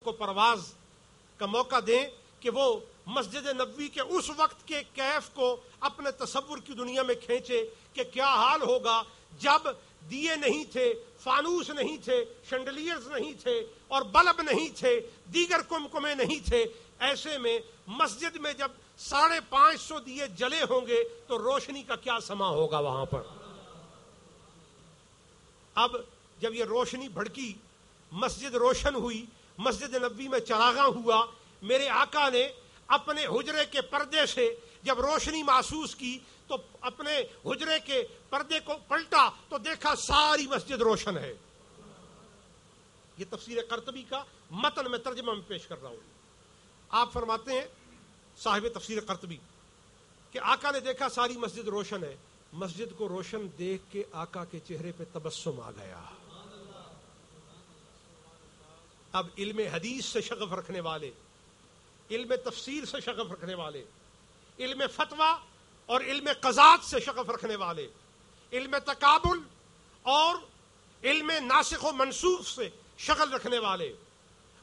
کو پرواز کا موقع دیں کہ وہ مسجد نبوی کے اس وقت کے کیف کو اپنے تصور کی دنیا میں کھینچے کہ کیا حال ہوگا جب دیے نہیں تھے، فانوس نہیں تھے، شنڈلیئرز نہیں تھے اور بلب نہیں تھے، دیگر کمکمے نہیں تھے. ایسے میں مسجد میں جب 550 دیے جلے ہوں گے تو روشنی کا کیا سما ہوگا وہاں پر. اب جب یہ روشنی بھڑکی، مسجد روشن ہوئی، مسجد نبوی میں چراغاں ہوا، میرے آقا نے اپنے حجرے کے پردے سے جب روشنی محسوس کی تو اپنے حجرے کے پردے کو پلٹا تو دیکھا ساری مسجد روشن ہے. یہ تفسیر قرطبی کا متن میں ترجمہ میں پیش کر رہا ہوں. آپ فرماتے ہیں صاحب تفسیر قرطبی کہ آقا نے دیکھا ساری مسجد روشن ہے. مسجد کو روشن دیکھ کے آقا کے چہرے پہ تبسم آ گیا. اب علم حدیث سے شغف رکھنے والے، علم تفسیر سے شغف رکھنے والے، علم فتویٰ اور علم قضات سے شغف رکھنے والے، علم تقابل اور علم ناسخ و منسوخ سے شغل رکھنے والے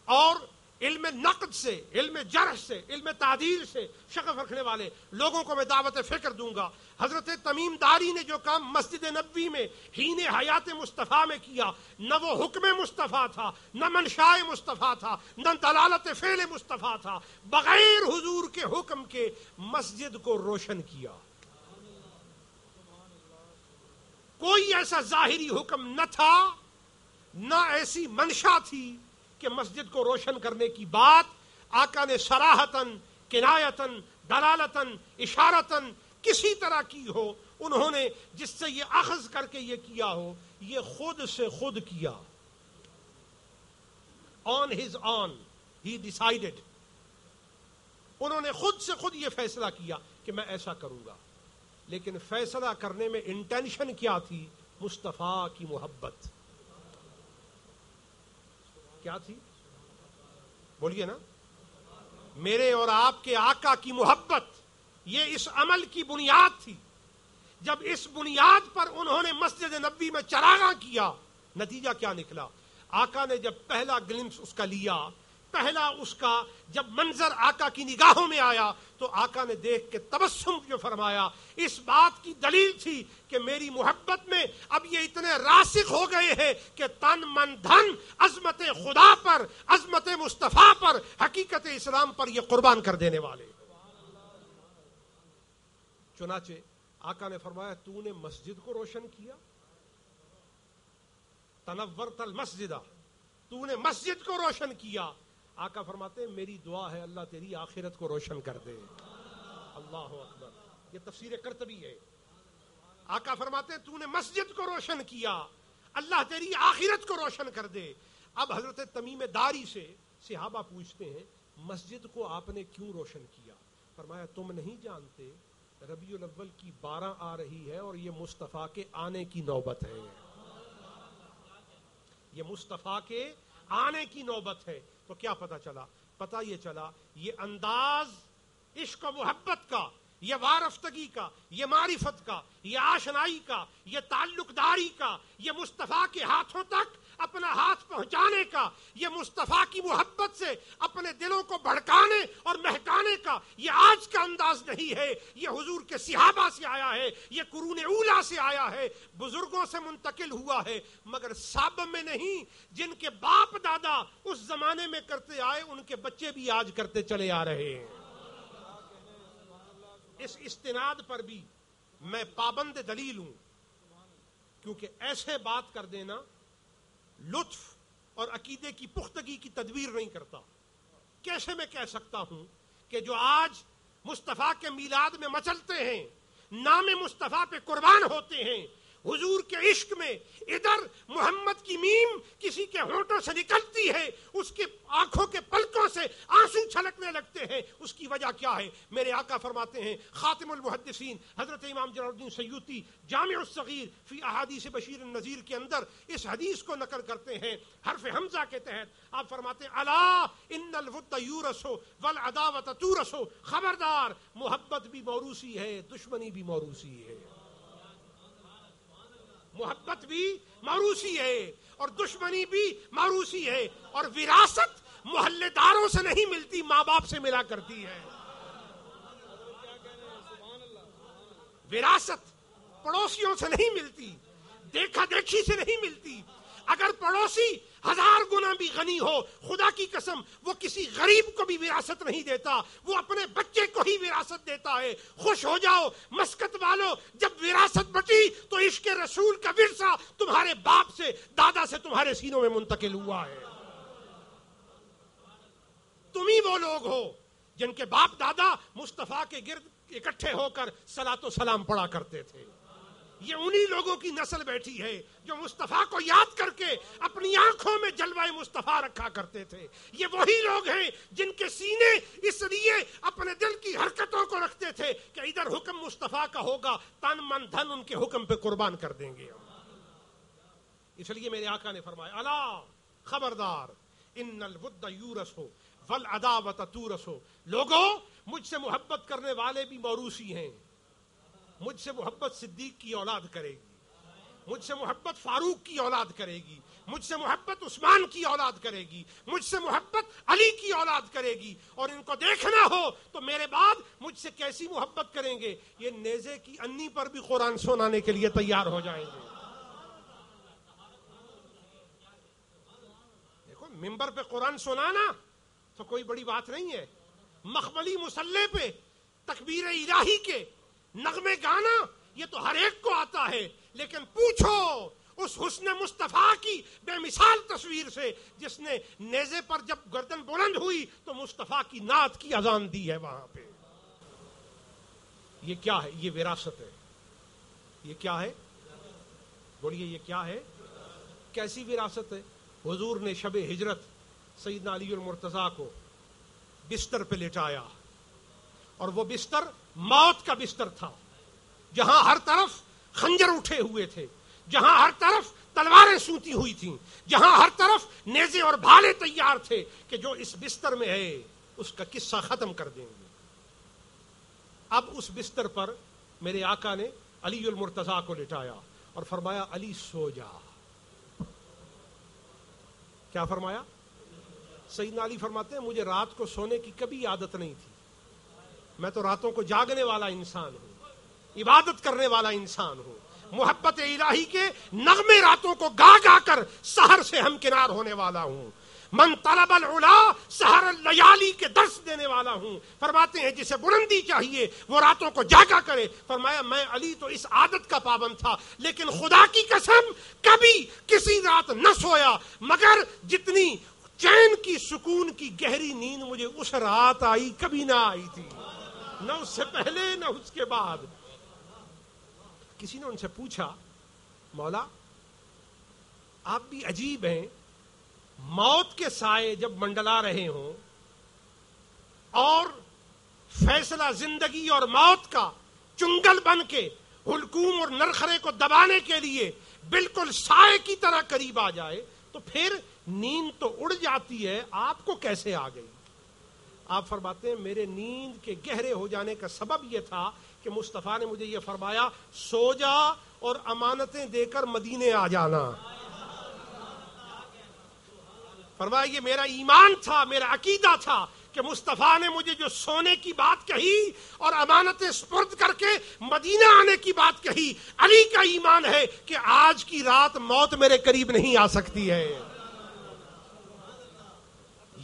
اور علم نقد سے، علم جرح سے، علم تعدیل سے شغف رکھنے والے لوگوں کو میں دعوت فکر دوں گا. حضرت تمیم داری نے جو کام مسجد نبوی میں حین حیات مصطفیٰ میں کیا، نہ وہ حکم مصطفیٰ تھا، نہ منشاء مصطفیٰ تھا، نہ دلالت فعل مصطفیٰ تھا، بغیر حضور کے حکم کے مسجد کو روشن کیا. کوئی ایسا ظاہری حکم نہ تھا، نہ ایسی منشا تھی کہ مسجد کو روشن کرنے کی بات آقا نے صراحتاً، کنایتاً، دلالتاً، اشارتاً کسی طرح کی ہو. انہوں نے جس سے یہ اخذ کر کے یہ کیا ہو، یہ خود سے خود کیا. On his on he decided. انہوں نے خود سے خود یہ فیصلہ کیا کہ میں ایسا کروں گا. لیکن فیصلہ کرنے میں انٹینشن کیا تھی؟ مصطفیٰ کی محبت. کیا تھی؟ بولیے نا. میرے اور آپ کے آقا کی محبت، یہ اس عمل کی بنیاد تھی. جب اس بنیاد پر انہوں نے مسجد نبوی میں چراغاں کیا، نتیجہ کیا نکلا؟ آقا نے جب پہلا گلمس اس کا لیا، پہلا اس کا جب منظر آقا کی نگاہوں میں آیا تو آقا نے دیکھ کے تبسم جو فرمایا، اس بات کی دلیل تھی کہ میری محبت میں اب یہ اتنے راسخ ہو گئے ہیں کہ تن من دھن عظمت خدا پر، عظمت مصطفیٰ پر، حقیقت اسلام پر یہ قربان کر دینے والے. چنانچہ آقا نے فرمایا تو نے مسجد کو روشن کیا، تنورت المسجدہ، تو نے مسجد کو روشن کیا. آقا فرماتے ہیں میری دعا ہے اللہ تیری آخرت کو روشن کر دے. اللہ اکبر. یہ تفسیر قرطبی ہے. آقا فرماتے ہیں تو نے مسجد کو روشن کیا، اللہ تیری آخرت کو روشن کر دے. اب حضرت تمیم داری سے صحابہ پوچھتے ہیں مسجد کو آپ نے کیوں روشن کیا؟ فرمایا تم نہیں جانتے ربیع الاول کی 12 آ رہی ہے اور یہ مصطفیٰ کے آنے کی نوبت ہے. یہ مصطفیٰ کے آنے کی نوبت ہے. تو کیا پتا چلا؟ پتا یہ چلا یہ انداز عشق و محبت کا، یہ وارفتگی کا، یہ معرفت کا، یہ آشنائی کا، یہ تعلق داری کا، یہ مصطفیٰ کے ہاتھوں تک اپنا ہاتھ پہنچانے کا، یہ مصطفیٰ کی محبت سے اپنے دلوں کو بھڑکانے اور مہکانے کا یہ آج کا انداز نہیں ہے. یہ حضور کے صحابہ سے آیا ہے، یہ قرون اولیٰ سے آیا ہے، بزرگوں سے منتقل ہوا ہے، مگر سب میں نہیں. جن کے باپ دادا اس زمانے میں کرتے آئے ان کے بچے بھی آج کرتے چلے آ رہے ہیں. اس استناد پر بھی میں پابند دلیل ہوں، کیونکہ ایسے بات کر دینا لطف اور عقیدے کی پختگی کی تدبیر نہیں کرتا. کیسے میں کہہ سکتا ہوں کہ جو آج مصطفیٰ کے میلاد میں مچلتے ہیں، نام مصطفیٰ پہ قربان ہوتے ہیں، حضور کے عشق میں ادھر محمد کی میم کسی کے ہونٹوں سے نکلتی ہے، اس کی آنکھوں کے پلکوں سے آنسو چھلکنے لگتے ہیں، اس کی وجہ کیا ہے؟ میرے آقا فرماتے ہیں خاتم المحدثین حضرت امام جلال الدین سیوطی جامع الصغیر فی احادیث بشیر النذیر کے اندر اس حدیث کو نقل کرتے ہیں حرف حمزہ کے تحت. آپ فرماتے ہیں الا ان الود یورث والعداوۃ تورث، خبردار محبت بھی موروثی ہے، دشمنی بھی موروثی ہے. محبت بھی موروثی ہے اور دشمنی بھی موروثی ہے، اور وراثت محل ماں باپ سے ملا کرتی ہے. وراثت پڑوسیوں سے نہیں ملتی, دیکھا دیکھی سے نہیں ملتی. اگر پڑوسی 1000 گنا بھی غنی ہو, خدا کی قسم وہ کسی غریب کو بھی وراثت نہیں دیتا, وہ اپنے بچے کو ہی وراثت دیتا ہے. خوش ہو جاؤ مسکت والو, جب وراثت بٹی تو عشق رسول کا ورثہ تمہارے باپ سے, دادا سے تمہارے سینوں میں منتقل ہوا ہے. تم ہی وہ لوگ ہو جن کے باپ دادا مصطفیٰ کے گرد اکٹھے ہو کر صلاۃ و سلام پڑھا کرتے تھے. یہ انہی لوگوں کی نسل بیٹھی ہے جو مصطفیٰ کو یاد کر کے اپنی آنکھوں میں جلوہ مصطفیٰ رکھا کرتے تھے. یہ وہی لوگ ہیں جن کے سینے اس لیے اپنے دل کی حرکتوں کو رکھتے تھے کہ ادھر حکم مصطفیٰ کا ہوگا, تن من دھن ان کے حکم پہ قربان کر دیں گے. اس لیے میرے آقا نے فرمایا, الا خبردار, ان الود یورث والعداوۃ تورث. لوگوں, مجھ سے محبت کرنے والے بھی موروثی ہیں. مجھ سے محبت صدیق کی اولاد کرے گی, مجھ سے محبت فاروق کی اولاد کرے گی, مجھ سے محبت عثمان کی اولاد کرے گی, مجھ سے محبت علی کی اولاد کرے گی. اور ان کو دیکھنا ہو تو میرے بعد مجھ سے کیسی محبت کریں گے, یہ نیزے کی انی پر بھی قرآن سنانے کے لیے تیار ہو جائیں گے. دیکھو, منبر پہ قرآن سنانا تو کوئی بڑی بات نہیں ہے. مخملی مصلی پہ تکبیر الہی کے نغمے گانا یہ تو ہر ایک کو آتا ہے. لیکن پوچھو اس حسن مصطفیٰ کی بے مثال تصویر سے جس نے نیزے پر جب گردن بلند ہوئی تو مصطفیٰ کی نعت کی اذان دی ہے وہاں پہ. یہ کیا ہے؟ یہ وراثت ہے. یہ کیا ہے؟ بولیے, یہ کیا ہے؟ کیسی وراثت ہے؟ حضور نے شب ہجرت سیدنا علی المرتضیٰ کو بستر پہ لٹایا, اور وہ بستر موت کا بستر تھا, جہاں ہر طرف خنجر اٹھے ہوئے تھے, جہاں ہر طرف تلواریں سوتی ہوئی تھیں, جہاں ہر طرف نیزے اور بھالے تیار تھے کہ جو اس بستر میں ہے اس کا قصہ ختم کر دیں گے. اب اس بستر پر میرے آقا نے علی المرتضیٰ کو لٹایا اور فرمایا, علی سو جا. کیا فرمایا؟ سیدنا علی فرماتے ہیں, مجھے رات کو سونے کی کبھی عادت نہیں تھی, میں تو راتوں کو جاگنے والا انسان ہوں, عبادت کرنے والا انسان ہوں. محبت الہی کے نغمے راتوں کو گا گا کر سحر سے ہمکنار ہونے والا ہوں. من طلب العلا سحر اللیالی کے درس دینے والا ہوں. فرماتے ہیں جسے بلندی چاہیے وہ راتوں کو جاگا کرے. فرمایا میں علی تو اس عادت کا پابند تھا, لیکن خدا کی قسم کبھی کسی رات نہ سویا مگر جتنی چین کی سکون کی گہری نیند مجھے اس رات آئی کبھی نہ آئی تھی, نہ اس سے پہلے نہ اس کے بعد. کسی نے ان سے پوچھا, مولا آپ بھی عجیب ہیں, موت کے سائے جب منڈلا رہے ہوں اور فیصلہ زندگی اور موت کا چنگل بن کے حلقوم اور نرخرے کو دبانے کے لیے بالکل سائے کی طرح قریب آ جائے تو پھر نیند تو اڑ جاتی ہے, آپ کو کیسے آ گئی؟ آپ فرماتے ہیں میرے نیند کے گہرے ہو جانے کا سبب یہ تھا کہ مصطفیٰ نے مجھے یہ فرمایا, سو جا اور امانتیں دے کر مدینے آ جانا. فرمایا یہ میرا ایمان تھا, میرا عقیدہ تھا کہ مصطفیٰ نے مجھے جو سونے کی بات کہی اور امانتیں سپرد کر کے مدینہ آنے کی بات کہی, علی کا ایمان ہے کہ آج کی رات موت میرے قریب نہیں آ سکتی ہے.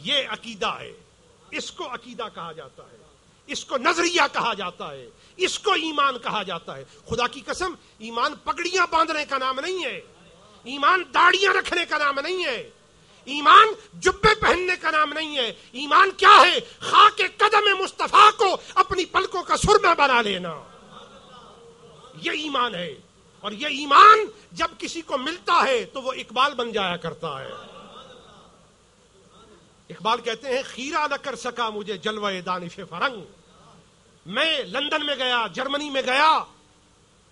یہ عقیدہ ہے, اس کو عقیدہ کہا جاتا ہے, اس کو نظریہ کہا جاتا ہے, اس کو ایمان کہا جاتا ہے. خدا کی قسم ایمان پگڑیاں باندھنے کا نام نہیں ہے, ایمان داڑیاں رکھنے کا نام نہیں ہے, ایمان جبے پہننے کا نام نہیں ہے. ایمان کیا ہے؟ خاک قدم مصطفیٰ کو اپنی پلکوں کا سرمہ بنا لینا, یہ ایمان ہے. اور یہ ایمان جب کسی کو ملتا ہے تو وہ اقبال بن جایا کرتا ہے. اقبال کہتے ہیں خیرہ نہ کر سکا مجھے جلوہ دانش فرنگ. میں لندن میں گیا, جرمنی میں گیا,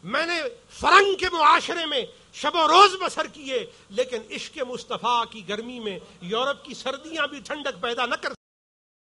میں نے فرنگ کے معاشرے میں شب و روز بسر کیے, لیکن عشق مصطفیٰ کی گرمی میں یورپ کی سردیاں بھی ٹھنڈک پیدا نہ کر